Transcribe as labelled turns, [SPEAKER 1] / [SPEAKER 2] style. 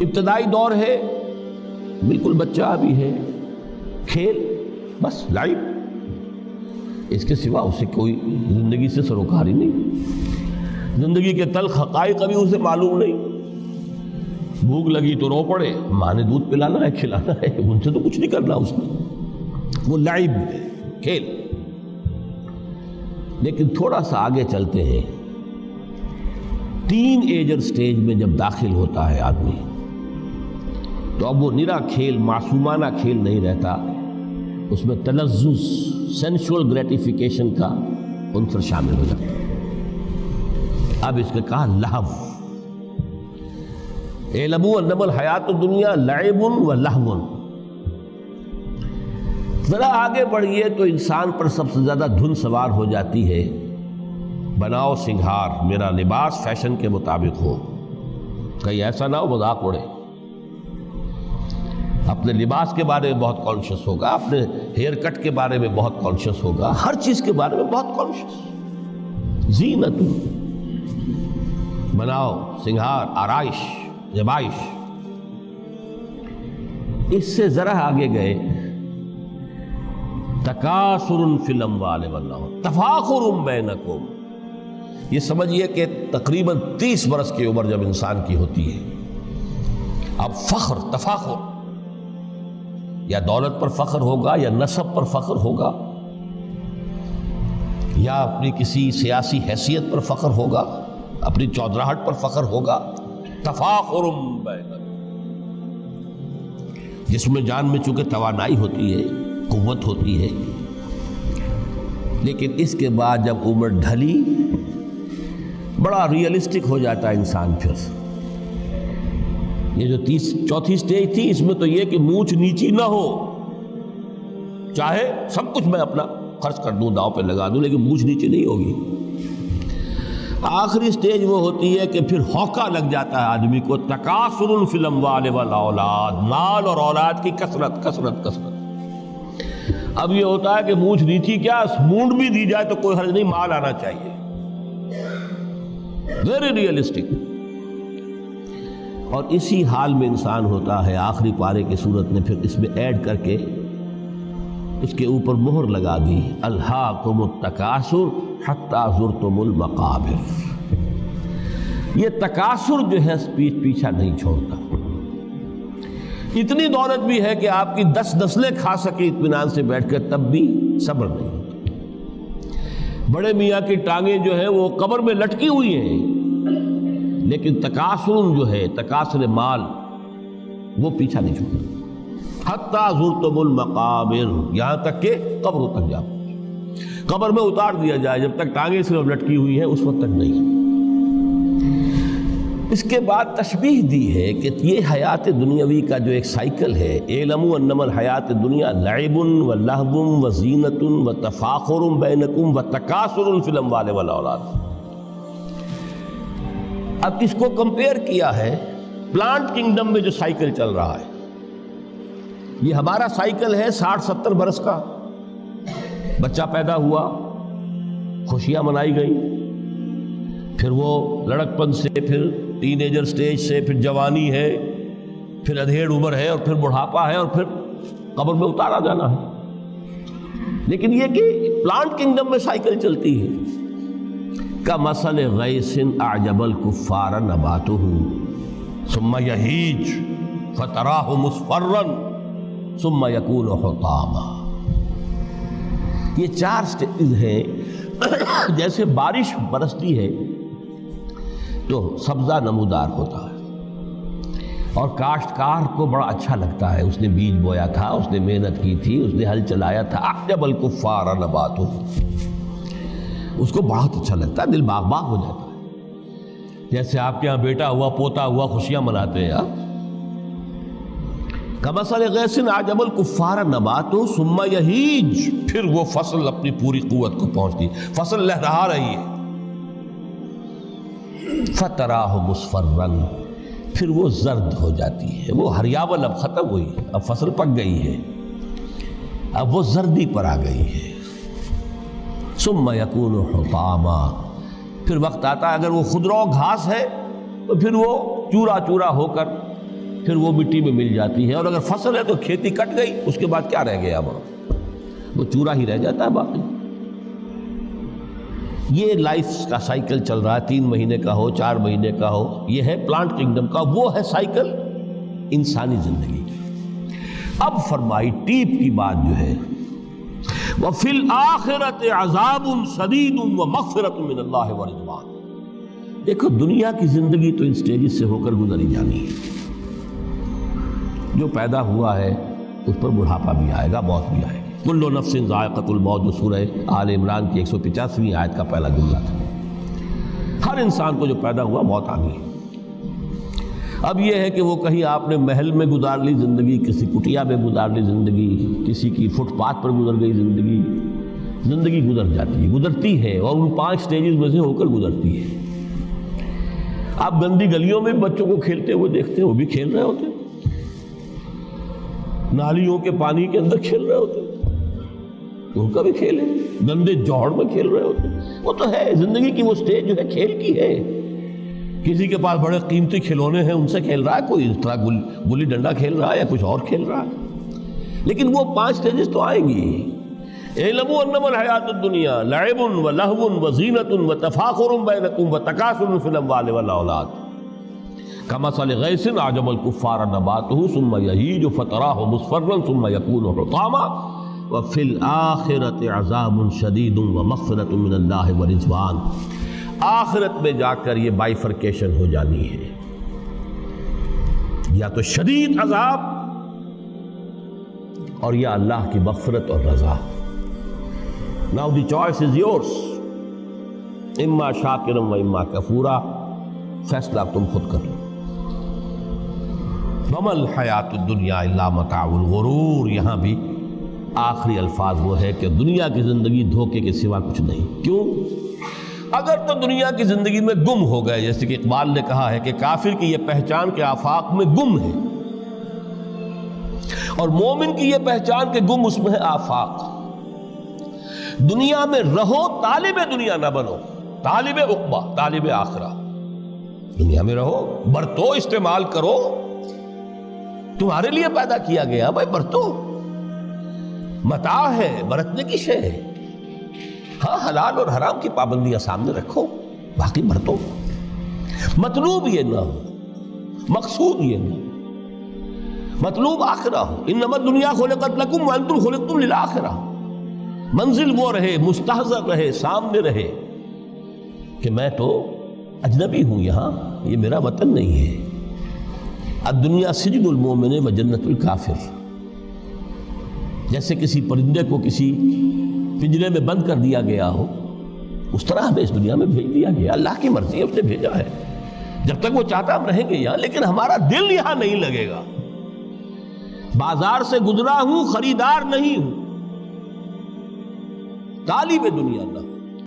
[SPEAKER 1] ابتدائی دور ہے، بالکل بچہ بھی ہے، کھیل بس لائف، اس کے سوا اسے کوئی زندگی سے سروکار ہی نہیں، زندگی کے تلخ حقائق ابھی اسے معلوم نہیں۔ بھوک لگی تو رو پڑے، ماں نے دودھ پلانا ہے، کھلانا ہے، ان سے تو کچھ نہیں کرنا اس نے، وہ لائب ہے، کھیل۔ لیکن تھوڑا سا آگے چلتے ہیں، ٹین ایجر سٹیج میں جب داخل ہوتا ہے آدمی تو اب وہ نرا کھیل، معصومانہ کھیل نہیں رہتا، اس میں تلذذ، سینشول گریٹیفیکیشن کا عنصر شامل ہو جاتا ہے۔ اب اس کے کہا لہو، اعلموا انما الحیات الدنیا لعب و لہو۔ ذرا آگے بڑھیے تو انسان پر سب سے زیادہ دھن سوار ہو جاتی ہے، بناؤ سنگھار، میرا لباس فیشن کے مطابق ہو، کہیں ایسا نہ ہو مذاق اڑے۔ اپنے لباس کے بارے میں بہت کانشیس ہوگا، اپنے ہیئر کٹ کے بارے میں بہت کانشیس ہوگا، ہر چیز کے بارے میں بہت کانشیس۔ زینت، بناؤ سنگھار، آرائش، زیبائش۔ اس سے ذرا آگے گئے، تکاثر فی الاموال والاولاد تفاخر بینکم۔ یہ سمجھیے کہ تقریباً 30 برس کی عمر جب انسان کی ہوتی ہے، اب فخر، تفاخر، یا دولت پر فخر ہوگا، یا نسب پر فخر ہوگا، یا اپنی کسی سیاسی حیثیت پر فخر ہوگا، اپنی چودراہٹ پر فخر ہوگا۔ تفاخر بینکم، جسم میں جان میں چونکہ توانائی ہوتی ہے، قوت ہوتی ہے، لیکن اس کے بعد جب عمر ڈھلی بڑا ریئلسٹک ہو جاتا ہے انسان۔ پھر یہ جو چوتھی سٹیج تھی، اس میں تو یہ کہ مونچھ نیچی نہ ہو، چاہے سب کچھ میں اپنا خرچ کر دوں، داؤ پہ لگا دوں، لیکن مونچھ نیچی نہیں ہوگی۔ آخری سٹیج وہ ہوتی ہے کہ پھر ہوکا لگ جاتا ہے آدمی کو، تکاثر فی الاموال والاولاد، مال اور اولاد کی کثرت کثرت کثرت۔ اب یہ ہوتا ہے کہ مونچھ نیچی کیا، مونڈ بھی دی جائے تو کوئی حرج نہیں، مال آنا چاہیے، ویری ریئلسٹک۔ اور اسی حال میں انسان ہوتا ہے، آخری پارے کی صورت نے پھر اس میں ایڈ کر کے اس کے اوپر مہر لگا دی، الہاکم التکاثر حتی زرتم المقابر۔ یہ تکاثر جو ہے پیچھا نہیں چھوڑتا، اتنی دولت بھی ہے کہ آپ کی 10 نسلیں کھا سکے اطمینان سے بیٹھ کر، تب بھی صبر نہیں ہوتا۔ بڑے میاں کی ٹانگیں جو ہیں وہ قبر میں لٹکی ہوئی ہیں، لیکن تکاثر جو ہے، تکاثر مال، وہ پیچھا نہیں چھوڑتا۔ حتی زرتم المقابر، یہاں تک کہ قبر تک جاؤ، قبر میں اتار دیا جائے، جب تک ٹانگیں صرف لٹکی ہوئی ہیں اس وقت تک نہیں۔ اس کے بعد تشبیہ دی ہے کہ یہ حیات دنیاوی کا جو ایک سائیکل ہے، اعلموا انما الحیات الدنیا لعب و لہو و زینت و تفاخر بینکم و تکاثر فی الاموال والاولاد۔ اب اس کو کمپیئر کیا ہے پلانٹ کنگڈم میں جو سائیکل چل رہا ہے۔ یہ ہمارا سائیکل ہے 60-70 برس کا، بچہ پیدا ہوا، خوشیاں منائی گئی، پھر وہ لڑکپن سے، پھر ٹین ایجر سٹیج سے، پھر جوانی ہے، پھر ادھیڑ عمر ہے، اور پھر بڑھاپا ہے، اور پھر قبر میں اتارا جانا ہے۔ لیکن یہ کہ پلانٹ کنگڈم میں سائیکل چلتی ہے، کمثل غیث اعجب الکفار نباتہ ثم یہیج فتراہ مصفرا ثم یکون حطاما۔ یہ 4 سٹیج ہیں۔ جیسے بارش برستی ہے تو سبزہ نمودار ہوتا ہے، اور کاشتکار کو بڑا اچھا لگتا ہے، اس نے بیج بویا تھا، اس نے محنت کی تھی، اس نے ہل چلایا تھا، اعجب الکفار نباتہ، اس کو بہت اچھا لگتا ہے، دل باغ باغ ہو جاتا ہے۔ جیسے آپ کے یہاں بیٹا ہوا، پوتا ہوا، خوشیاں مناتے ہیں آپ۔ کمثل غیث اعجب الکفار نباتہ ثم یہیج، پھر وہ فصل اپنی پوری قوت کو پہنچتی، فصل لہرا رہی ہے، فتراہ مصفرا، پھر وہ زرد ہو جاتی ہے، وہ ہریاول اب ختم ہوئی، اب فصل پک گئی ہے، اب وہ زردی پر آ گئی ہے۔ ثم یکون حطاما، پھر وقت آتا ہے اگر وہ خضرو گھاس ہے تو پھر وہ چورا چورا ہو کر پھر وہ مٹی میں مل جاتی ہے، اور اگر فصل ہے تو کھیتی کٹ گئی، اس کے بعد کیا رہ گیا وہاں؟ وہ چورا ہی رہ جاتا ہے باقی۔ یہ لائف کا سائیکل چل رہا ہے، 3 مہینے کا ہو، 4 مہینے کا ہو، یہ ہے پلانٹ کنگڈم کا، وہ ہے سائیکل انسانی زندگی کی۔ اب فرمائی ٹیپ کی بات جو ہے، وَفِي الْآخِرَةِ عَذَابٌ شَدِيدٌ وَمَغْفِرَةٌ مِّنَ اللَّهِ وَرِضْوَانٌ۔ دیکھو دنیا کی زندگی تو ان سٹیجز سے ہو کر گزری جانی ہے، جو پیدا ہوا ہے اس پر بڑھاپا بھی آئے گا، موت بھی آئے گی۔ کل نفس ذائقۃ الموت، جو سورہ آل عمران کی 185ویں آیت کا پہلا جملہ تھا۔ ہر انسان کو جو پیدا ہوا موت آنی ہے۔ اب یہ ہے کہ وہ کہیں آپ نے محل میں گزار لی زندگی، کسی کٹیا میں گزار لی زندگی، کسی کی فٹ پاتھ پر گزر گئی زندگی، زندگی گزر جاتی ہے، گزرتی ہے، اور ان 5 سٹیجز میں سے ہو کر گزرتی ہے۔ آپ گندی گلیوں میں بچوں کو کھیلتے ہوئے دیکھتے ہیں، وہ بھی کھیل رہے ہوتے ہیں، نالیوں کے پانی کے اندر کھیل رہے ہوتے ہیں، ان کا بھی کھیل ہے، گندے جوہڑ میں کھیل رہے ہوتے ہیں۔ وہ تو ہے زندگی کی وہ سٹیج جو ہے کھیل کی ہے۔ کسی کے پاس بڑے قیمتی کھلونے ہیں، ان سے کھیل رہا ہے، کوئی اس طرح گلی ڈنڈا کھیل رہا ہے یا کچھ اور کھیل رہا ہے، لیکن وہ 5 سٹیجز تو آئیں گی۔ اعلموا انما الحیات الدنیا لعب ولہو وزینۃ وتفاخر بینکم وتکاثر فی الاموال والاولاد کمثل غیث اعجب الکفار نباتہ ثم یہیج فتراہ مصفرا ثم یکون حطاما وفی الآخرۃ عذاب شدید ومغفرۃ من اللہ ورضوان۔ آخرت میں جا کر یہ بائیفرکیشن ہو جانی ہے، یا تو شدید عذاب اور یا اللہ کی مغفرت اور رضا۔ Now the choice is yours، اما شاکرا و اما کفورا، فیصلہ تم خود کر لو۔ وما الحیات الدنیا الا متاع الغرور، یہاں بھی آخری الفاظ وہ ہے کہ دنیا کی زندگی دھوکے کے سوا کچھ نہیں۔ کیوں؟ اگر تو دنیا کی زندگی میں گم ہو گئے، جیسے کہ اقبال نے کہا ہے کہ کافر کی یہ پہچان کے آفاق میں گم ہے، اور مومن کی یہ پہچان کے گم اس میں ہے آفاق۔ دنیا میں رہو، طالب دنیا نہ بنو، طالب عقبہ، طالب آخرہ۔ دنیا میں رہو، برتو، استعمال کرو، تمہارے لیے پیدا کیا گیا، بھائی برتو، متاع ہے، برتنے کی شے ہے۔ ہاں حلال اور حرام کی پابندیاں سامنے رکھو، باقی برتو۔ مطلوب یہ نہ ہو، مقصود یہ نہ ہو، مطلوب آخرہ ہو۔ انما الدنیا خلقت لکم وانتم خلقتم للآخرہ۔ منزل وہ رہے، مستحضر رہے، سامنے رہے کہ میں تو اجنبی ہوں، یہاں یہ میرا وطن نہیں ہے۔ الدنیا سجن المومن و جنت الکافر۔ جیسے کسی پرندے کو کسی پنجرے میں بند کر دیا گیا ہو، اس طرح ہمیں اس دنیا میں بھیج دیا گیا، اللہ کی مرضی ہے، اس نے بھیجا ہے۔ جب تک وہ چاہتا ہم رہیں گے یہاں، لیکن ہمارا دل یہاں نہیں لگے گا۔ بازار سے گزرا ہوں، خریدار نہیں ہوں، طالب دنیا نہ ہوں۔